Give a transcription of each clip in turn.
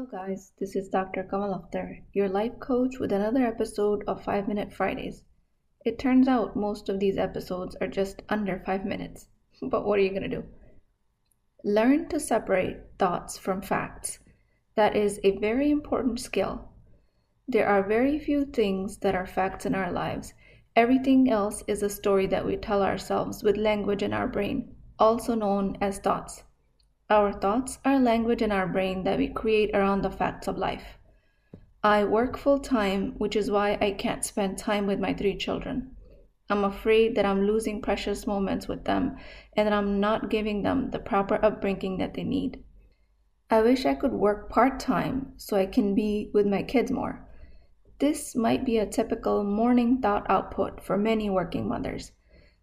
Hello, guys. This is Dr. Akhtar, your life coach with another episode of 5 Minute Fridays. It turns out most of these episodes are just under 5 minutes, but what are you going to do? Learn to separate thoughts from facts. That is a very important skill. There are very few things that are facts in our lives. Everything else is a story that we tell ourselves with language in our brain, also known as thoughts. Our thoughts are language in our brain that we create around the facts of life. I work full-time, which is why I can't spend time with my 3 children. I'm afraid that I'm losing precious moments with them and that I'm not giving them the proper upbringing that they need. I wish I could work part-time so I can be with my kids more. This might be a typical morning thought output for many working mothers.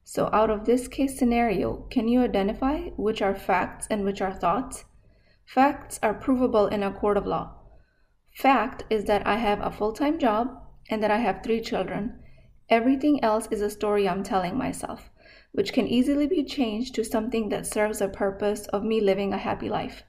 So out of this case scenario, can you identify which are facts and which are thoughts? Facts are provable in a court of law. Fact is that I have a full-time job and that I have 3 children. Everything else is a story I'm telling myself, which can easily be changed to something that serves a purpose of me living a happy life.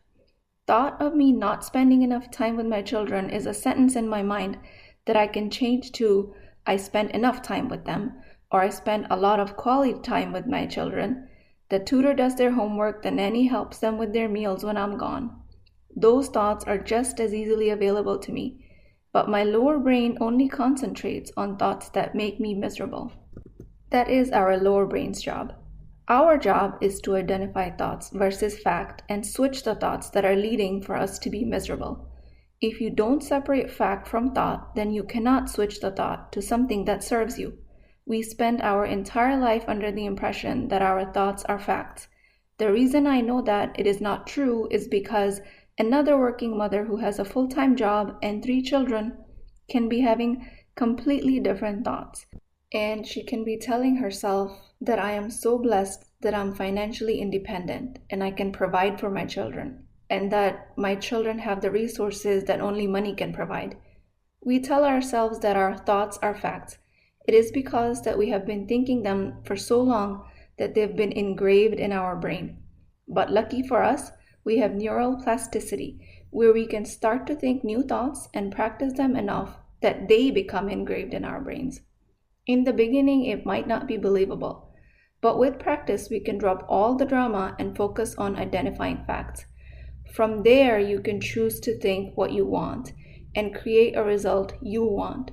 Thought of me not spending enough time with my children is a sentence in my mind that I can change to I spend enough time with them, or I spend a lot of quality time with my children. The tutor does their homework, the nanny helps them with their meals when I'm gone. Those thoughts are just as easily available to me, but my lower brain only concentrates on thoughts that make me miserable. That is our lower brain's job. Our job is to identify thoughts versus fact and switch the thoughts that are leading for us to be miserable. If you don't separate fact from thought, then you cannot switch the thought to something that serves you. We spend our entire life under the impression that our thoughts are facts. The reason I know that it is not true is because another working mother who has a full-time job and 3 children can be having completely different thoughts. And she can be telling herself that I am so blessed that I'm financially independent and I can provide for my children, and that my children have the resources that only money can provide. We tell ourselves that our thoughts are facts. It is because that we have been thinking them for so long that they've been engraved in our brain. But lucky for us, we have neural plasticity, where we can start to think new thoughts and practice them enough that they become engraved in our brains. In the beginning, it might not be believable, but with practice, we can drop all the drama and focus on identifying facts. From there, you can choose to think what you want and create a result you want.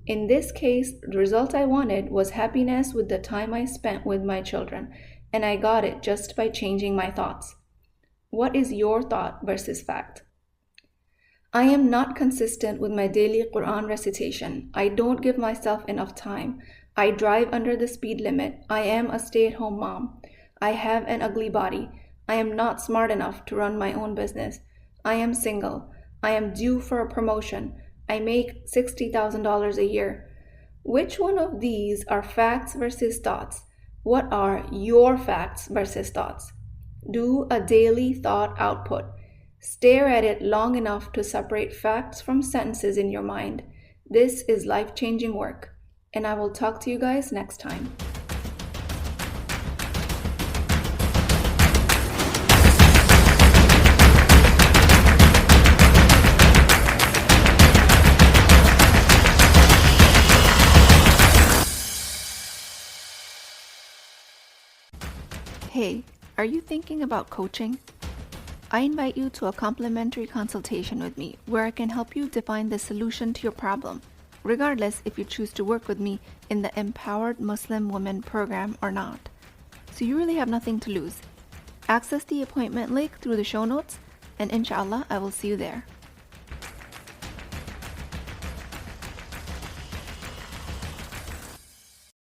In this case, the result I wanted was happiness with the time I spent with my children, and I got it just by changing my thoughts. What is your thought versus fact? I am not consistent with my daily Quran recitation. I don't give myself enough time. I drive under the speed limit. I am a stay-at-home mom. I have an ugly body. I am not smart enough to run my own business. I am single. I am due for a promotion. I make $60,000 a year. Which one of these are facts versus thoughts? What are your facts versus thoughts? Do a daily thought output. Stare at it long enough to separate facts from sentences in your mind. This is life-changing work, and I will talk to you guys next time. Hey, are you thinking about coaching? I invite you to a complimentary consultation with me where I can help you define the solution to your problem, regardless if you choose to work with me in the Empowered Muslim Women program or not. So you really have nothing to lose. Access the appointment link through the show notes, and inshallah, I will see you there.